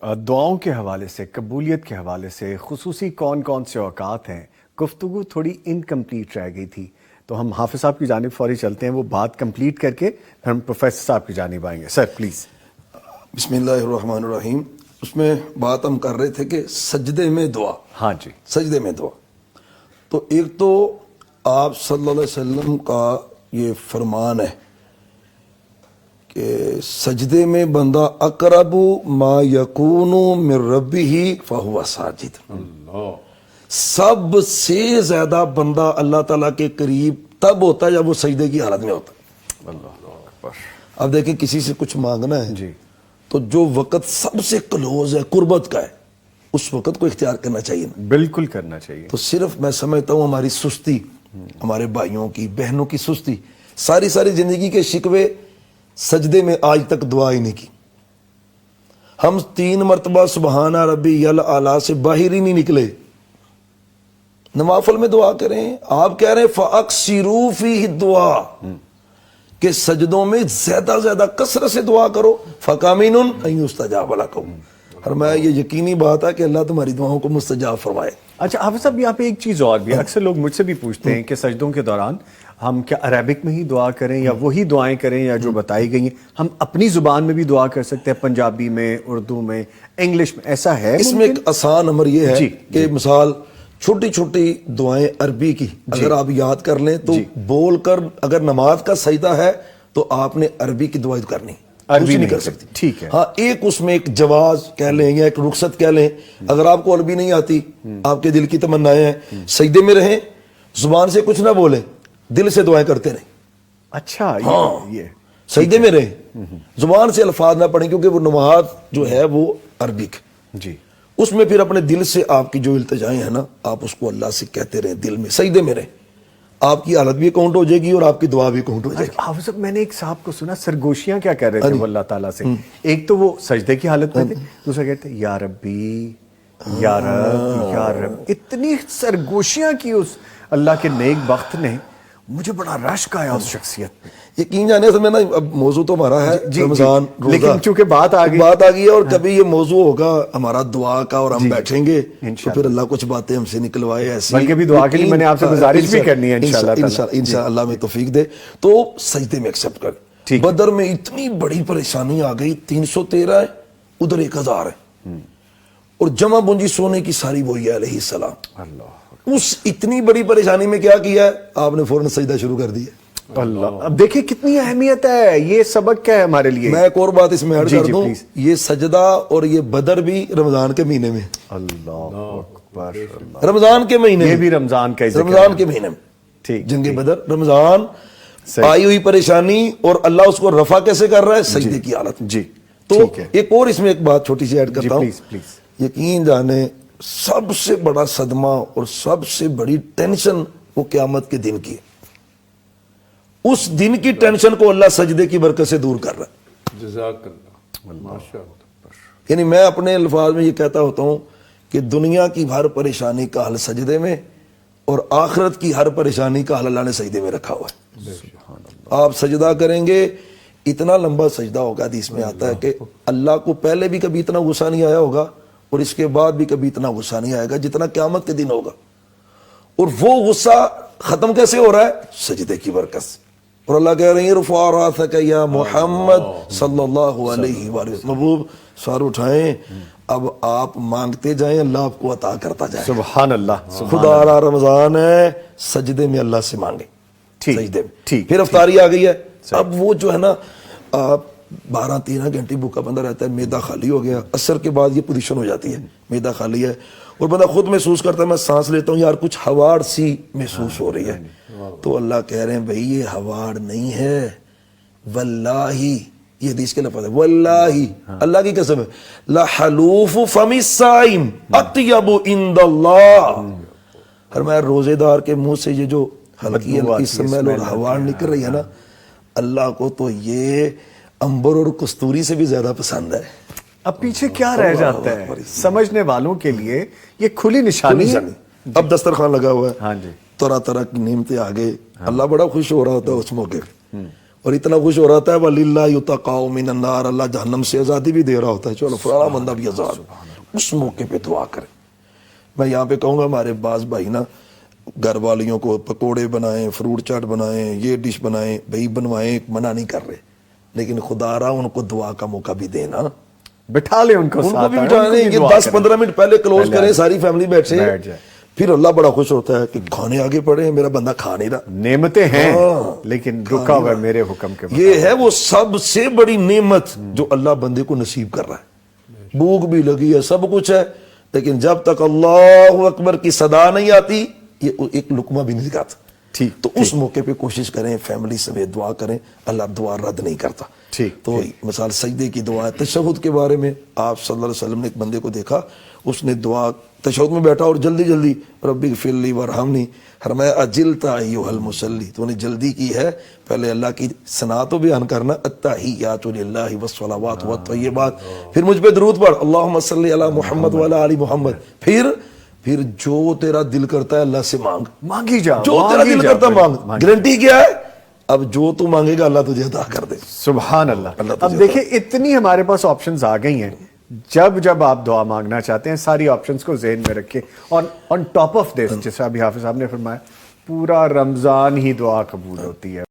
دعاؤں کے حوالے سے، قبولیت کے حوالے سے خصوصی کون کون سے اوقات ہیں، گفتگو تھوڑی انکمپلیٹ رہ گئی تھی، تو ہم حافظ صاحب کی جانب فوری چلتے ہیں، وہ بات کمپلیٹ کر کے پھر ہم پروفیسر صاحب کی جانب آئیں گے. Sir please. بسم اللہ الرحمن الرحیم. اس میں بات ہم کر رہے تھے کہ سجدے میں دعا. ہاں جی. سجدے میں دعا. تو ایک تو آپ صلی اللہ علیہ وسلم کا یہ فرمان ہے کہ سجدے میں بندہ اقرب ما یکون من ربہ فہو ساجد. سب سے زیادہ بندہ اللہ تعالیٰ کے قریب تب ہوتا ہے جب وہ سجدے کی حالت میں ہوتا ہے. اللہ اکبر. اب دیکھیں کسی سے کچھ مانگنا ہے جی. تو جو وقت سب سے کلوز ہے، قربت کا ہے، اس وقت کو اختیار کرنا چاہیے. بالکل کرنا چاہیے. تو صرف میں سمجھتا ہوں ہماری سستی، ہمارے بھائیوں کی بہنوں کی سستی، ساری زندگی کے شکوے سجدے میں آج تک دعا ہی نہیں کی. ہم 3 مرتبہ سبحان ربی الاعلیٰ سے باہر ہی نہیں نکلے. نوافل میں دعا کریں. آپ کہہ رہے ہیں فَأَكْثِرُوا فِيهِ الدُّعَاء کہ سجدوں میں زیادہ کثرت سے دعا کرو. فَقَامِنٌ أَن يُسْتَجَابَ لَكُمْ. فرمایا یہ یقینی بات ہے کہ اللہ تمہاری دعاؤں کو مستجاب فرمائے. اچھا حافظ صاحب، یہاں پہ ایک چیز اور بھی ہے، اکثر لوگ مجھ سے بھی پوچھتے ہیں کہ سجدوں کے دوران ہم کیا عربک میں ہی دعا کریں یا وہی دعائیں کریں یا جو بتائی گئی ہیں؟ ہم اپنی زبان میں بھی دعا کر سکتے ہیں، پنجابی میں، اردو میں، انگلش میں، ایسا ہے؟ اس میں ایک آسان امر یہ ہے کہ مثال چھوٹی دعائیں عربی کی اگر آپ یاد کر لیں تو بول کر، اگر نماز کا سجدہ ہے تو آپ نے عربی کی دعا کرنی، عربی نہیں کر سکتی. ٹھیک ہے. ہاں ایک اس میں ایک جواز کہہ لیں یا ایک رخصت کہہ لیں. اگر آپ کو عربی نہیں آتی، آپ کے دل کی تمنائیں ہیں، سجدے میں رہیں، زبان سے کچھ نہ بولیں، دل سے دعائیں کرتے رہیں. اچھا یہ سجدے میں رہیں، زبان سے الفاظ نہ پڑھیں کیونکہ وہ نماز جو ہے وہ عربک. جی. اس میں پھر اپنے دل سے آپ کی جو التجائیں ہیں نا، آپ اس کو اللہ سے کہتے رہیں، دل میں سجدے میں رہیں. آپ کی حالت بھی کاؤنٹ ہو جائے گی اور آپ کی دعا بھی کاؤنٹ ہو جائے گی. حافظ صاحب، میں نے ایک صاحب کو سنا سرگوشیاں کیا کہہ رہے تھے وہ اللہ تعالیٰ سے. ایک تو وہ سجدے کی حالت میں تھے، دوسرا کہتے یا ربی یا رب یا رب. اتنی سرگوشیاں کی اس اللہ کے نیک بخت نے، مجھے بڑا رشک آیا اس شخصیت پہ. یقین جانے سے میں نا، اب موضوع تو ہمارا ہے رمضان، لیکن چونکہ بات آ گئی ہے اور کبھی یہ موضوع ہوگا ہمارا دعا کا اور ہم بیٹھیں گے تو پھر اللہ کچھ باتیں ہم سے نکلوائے ایسی، بلکہ بھی دعا کے لیے میں نے آپ سے گزارش بھی کرنی ہے انشاءاللہ اللہ میں توفیق دے. تو سجدے میں ایکسپٹ کر. بدر میں اتنی بڑی پریشانی آ گئی، 313 ہے، ادھر 1000 ہے، اور جمع بونجی سونے کی ساری وہی ہے علیہ السلام. اللہ، اس اتنی بڑی پریشانی میں کیا کیا ہے آپ نے؟ فوراً سجدہ شروع کر دیا. اللہ، اب دیکھیں کتنی اہمیت ہے، یہ سبق کیا ہے ہمارے لیے. میں ایک اور بات اس میں ایڈ کر دوں، یہ سجدہ اور یہ بدر بھی رمضان کے مہینے میں. اللہ اکبر. رمضان کے مہینے، یہ بھی رمضان کا رمضان کے مہینے میں. ٹھیک. جنگ بدر، رمضان، آئی ہوئی پریشانی اور اللہ اس کو رفع کیسے کر رہا ہے؟ سجدے کی حالت. جی. تو ایک اور اس میں ایک بات چھوٹی سی ایڈ کرتا ہوں. یقین جانے سب سے بڑا صدمہ اور سب سے بڑی ٹینشن وہ قیامت کے دن کی ہے. اس دن کی ٹینشن کو اللہ سجدے کی برکت سے دور کر رہا ہے. جزاک اللہ. یعنی میں اپنے الفاظ میں یہ کہتا ہوتا ہوں کہ دنیا کی ہر پریشانی کا حل سجدے میں، اور آخرت کی ہر پریشانی کا حل اللہ نے سجدے میں رکھا ہوا ہے. آپ سجدہ کریں گے، اتنا لمبا سجدہ ہوگا، حدیث میں آتا ہے کہ اللہ کو پہلے بھی کبھی اتنا غصہ نہیں آیا ہوگا اور اس کے بعد بھی کبھی اتنا غصہ نہیں آئے گا جتنا قیامت کے دن ہوگا. اور وہ غصہ ختم کیسے ہو رہا ہے؟ سجدے کی برکت سے. اور اللہ کہہ رہے ہیں رفع راسک یا محمد صلی اللہ علیہ وآلہ وسلم. محبوب سر اٹھائیں، اب آپ مانگتے جائیں، اللہ آپ کو عطا کرتا جائے. سبحان اللہ. خدا را رمضان ہے، سجدے میں اللہ سے مانگیں. سجدے میں پھر افطاری آ گئی ہے. اب وہ جو ہے نا 12-13 گھنٹے بھوکا بندہ رہتا ہے، میدا خالی ہو گیا، عصر کے بعد یہ پوزیشن ہو جاتی ہے، میدا خالی ہے اور بندہ خود محسوس کرتا ہے میں سانس لیتا ہوں یار کچھ ہواڑ سی محسوس ہو رہی ہے. تو اللہ کہہ رہے ہیں بھئی یہ ہواڑ نہیں ہے، واللہ، یہ حدیث کے لفظ ہے، واللہ، اللہ کی قسم ہے، لحلوف فم الصائم اطیب عند اللہ. فرمایا روزے دار کے منہ سے یہ جو ہلکی ہلکی سمیل اور ہواڑ نکل رہی ہے نا، اللہ کو تو یہ امبر اور کستوری سے بھی زیادہ پسند ہے. اب پیچھے کیا رہ جاتا ہے سمجھنے والوں کے لیے؟ یہ کھلی نشانی ہے. اب دسترخوان لگا ہوا ہے، ہاں جی، طرح طرح کی نعمتیں آ گئے، اللہ بڑا خوش ہو رہا ہوتا ہے اس موقع پہ. اور اتنا خوش ہو رہا ہے وَلِلَّهِ يُتَقَاءُ مِنَ النَّارِ، اللہ جہنم سے آزادی بھی دے رہا ہوتا ہے، چلو فلانا بندہ بھی آزاد، اس موقع پہ دعا کریں۔ میں یہاں پہ کہوں گا ہمارے بعض بھائی نا گھر والیوں کو پکوڑے بنائیں، فروٹ چاٹ بنائیں، یہ ڈش بنائیں، بھائی بنوائیں، منع نہیں کر رہے، لیکن خدا رہا ان کو دعا کا موقع بھی دینا، بٹھا لیں ان کو ان کو ساتھ، بھی ان بٹھانے، بھی یہ دعا 10-15 کریں۔ منٹ پہلے کلوز پہلے کریں، آ ساری فیملی بیٹھے، بیٹھ جائے۔ پھر اللہ بڑا خوش ہوتا ہے کہ کھانے آگے پڑے ہیں، میرا بندہ کھا نہیں رہا۔ نعمتیں ہیں ہاں، لیکن رکا ہوا ہے میرے حکم کے مطابق۔ یہ ہے وہ سب سے بڑی نعمت جو اللہ بندے کو نصیب کر رہا ہے۔ بھوک بھی لگی ہے، سب کچھ ہے، لیکن جب تک اللہ اکبر کی صدا نہیں آتی یہ ایک لقمہ بھی نہیں کھاتا۔ ٹھیک، تو اس موقع پہ کوشش کریں، فیملی سمیت دعا کریں، اللہ دعا رد نہیں کرتا۔ ٹھیک، تو مثال سجدے کی دعا ہے۔ تشہد کے بارے میں آپ صلی اللہ علیہ وسلم نے ایک بندے کو دیکھا، اس نے دعا تشہد میں بیٹھا اور جلدی جلدی ربی اغفر لی وارحمنی، فرمایا اجلتا ایھا المصلی، تو نے جلدی کی ہے، پہلے اللہ کی ثنا تو بیان کرنا، التحیات للہ والصلوات والطیبات، پھر مجھ پہ درود پڑھ اللہم صلی علی محمد وعلی آل محمد، پھر جو تیرا دل کرتا ہے اللہ سے مانگ، مانگی جا، جو تیرا دل کرتا ہے مانگ۔ گارنٹی کیا ہے؟ اب جو تو مانگے گا اللہ تجھے عطا کر دے۔ سبحان اللہ۔ اللہ اب تجھے دیکھیں اتنی ہمارے پاس آپشنز آ گئی ہیں، جب آپ دعا مانگنا چاہتے ہیں ساری آپشنز کو ذہن میں رکھیں، اور آن ٹاپ آف دس جیسا ابھی حافظ صاحب نے فرمایا پورا رمضان ہی دعا قبول ہوتی ہے۔